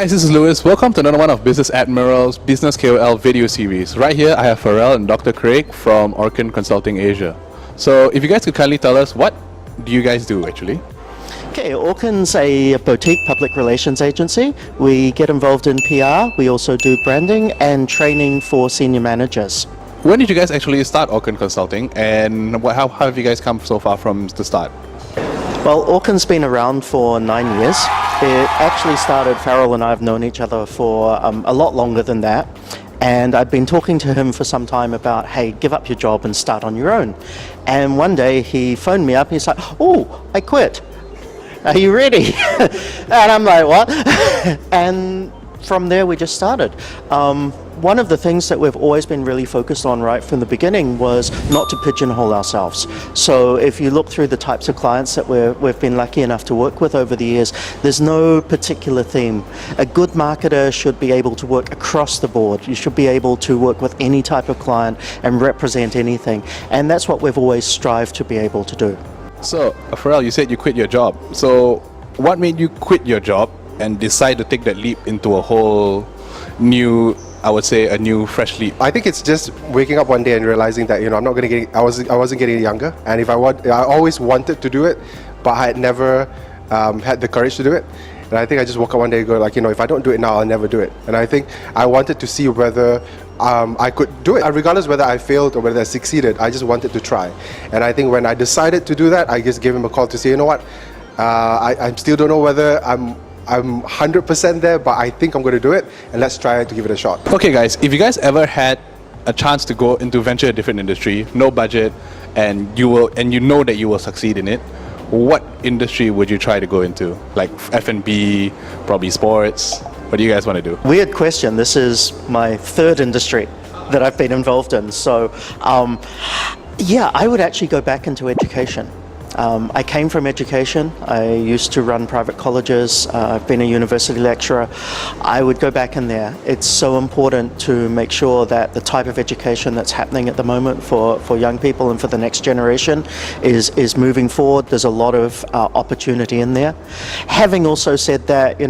guys, this is Lewis. Welcome to another one of Business Admiral's Business KOL video series. Right here, I have Farrell and Dr. Craig from Orchan Consulting Asia. So if you guys could kindly tell us, what do you guys do actually? Okay, Orchan's a boutique public relations agency. We get involved in PR, we also do branding and training for senior managers. When did you guys actually start Orchan Consulting, and how have you guys come so far from the start? Well, Orchan's been around for 9 years. It actually started, Farrell and I have known each other for a lot longer than that. And I'd been talking to him for some time about, hey, give up your job and start on your own. And one day he phoned me up and he's like, oh, I quit. Are you ready? And I'm like, what? And from there we just started. One of the things that we've always been really focused on right from the beginning was not to pigeonhole ourselves. So if you look through the types of clients that we've been lucky enough to work with over the years, there's no particular theme. A good marketer should be able to work across the board. You should be able to work with any type of client and represent anything. And that's what we've always strived to be able to do. So, Farrell, you said you quit your job. So, what made you quit your job and decide to take that leap into a whole new, I would say, a new fresh leap? I think it's just waking up one day and realizing that I'm not going to get. I wasn't getting younger, and I always wanted to do it, but I had never had the courage to do it. And I think I just woke up one day and go like, if I don't do it now, I'll never do it. And I think I wanted to see whether I could do it, regardless whether I failed or whether I succeeded. I just wanted to try. And I think when I decided to do that, I just gave him a call to say, you know what, I still don't know whether I'm 100% there, but I think I'm going to do it, and let's try to give it a shot. Okay guys, if you guys ever had a chance to go into venture a different industry, no budget, and you know that you will succeed in it, what industry would you try to go into? Like F&B, probably sports? What do you guys want to do? Weird question. This is my third industry that I've been involved in. So yeah, I would actually go back into education. I came from education. I used to run private colleges. I've been a university lecturer. I would go back in there. It's so important to make sure that the type of education that's happening at the moment for young people and for the next generation is moving forward. There's a lot of opportunity in there. Having also said that,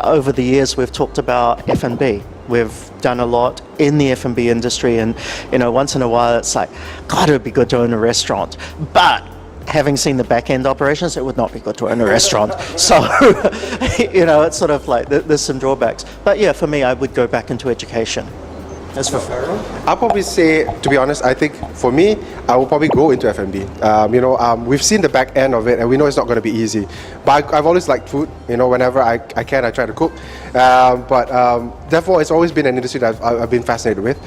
over the years we've talked about F&B. We've done a lot in the F&B industry, and once in a while it's like, God, it would be good to own a restaurant. But having seen the back-end operations, it would not be good to own a restaurant. So, it's sort of like there's some drawbacks. But yeah, for me, I would go back into education. As for Farrell? I'll probably say, to be honest, I think for me, I will probably go into F&B. We've seen the back end of it, and we know it's not going to be easy. But I've always liked food. Whenever I can, I try to cook. Therefore, it's always been an industry that I've been fascinated with.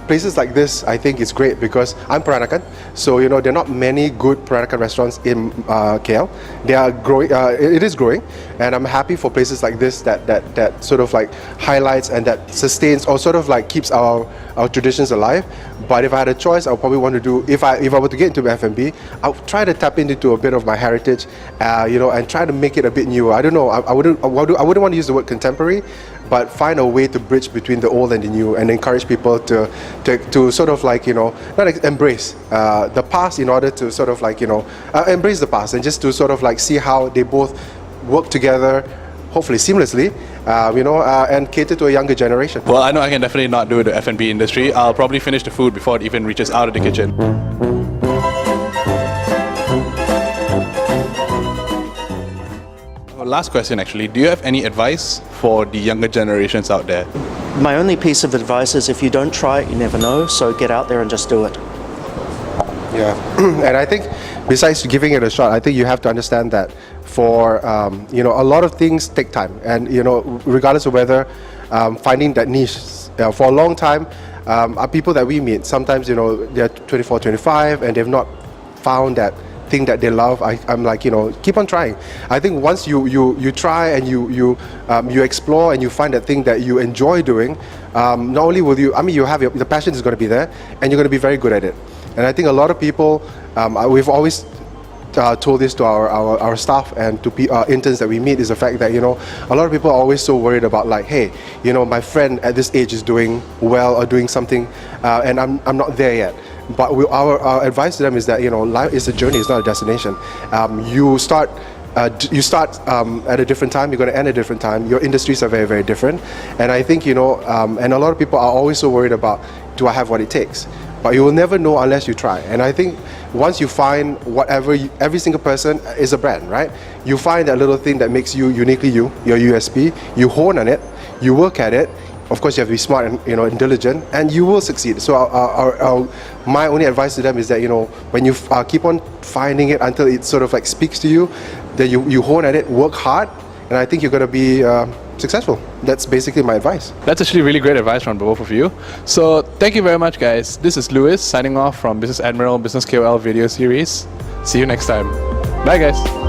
Places like this, I think, is great because I'm Peranakan. So, there are not many good Peranakan restaurants in KL. They are growing. It is growing, and I'm happy for places like this that sort of like highlights and that sustains or sort of like keeps our traditions alive. But if I had a choice, I would probably want to do, if I were to get into F&B, I would try to tap into a bit of my heritage, and try to make it a bit newer. I don't know, I wouldn't want to use the word contemporary, but find a way to bridge between the old and the new, and encourage people to sort of like, not embrace the past in order to sort of like, embrace the past, and just to sort of like see how they both work together, hopefully seamlessly, and cater to a younger generation. Well, I know I can definitely not do the F&B industry. I'll probably finish the food before it even reaches out of the kitchen. Last question actually, do you have any advice for the younger generations out there? My only piece of advice is if you don't try it, you never know, so get out there and just do it. Yeah, and I think besides giving it a shot, I think you have to understand that for a lot of things take time, and regardless of whether finding that niche for a long time, are people that we meet. Sometimes they're 24, 25, and they've not found that thing that they love. I'm like, keep on trying. I think once you try and you explore and you find that thing that you enjoy doing, not only will you, you have the passion is going to be there, and you're going to be very good at it. And I think a lot of people, we've always told this to our staff and to interns that we meet, is the fact that a lot of people are always so worried about like, hey, my friend at this age is doing well or doing something, and I'm not there yet. But our advice to them is that life is a journey, it's not a destination. You start You start at a different time, you're going to end at a different time. Your industries are very, very different. And I think, and a lot of people are always so worried about, do I have what it takes? But you will never know unless you try. And I think once you find every single person is a brand, right? You find that little thing that makes you uniquely you, your USP, you hone on it, you work at it. Of course, you have to be smart and and diligent, and you will succeed. So my only advice to them is that when you keep on finding it until it sort of like speaks to you, that you hone at it, work hard, and I think you're going to be successful. That's basically my advice. That's actually really great advice from both of you. So thank you very much, guys. This is Louis signing off from Business Admiral Business KOL video series. See you next time. Bye, guys.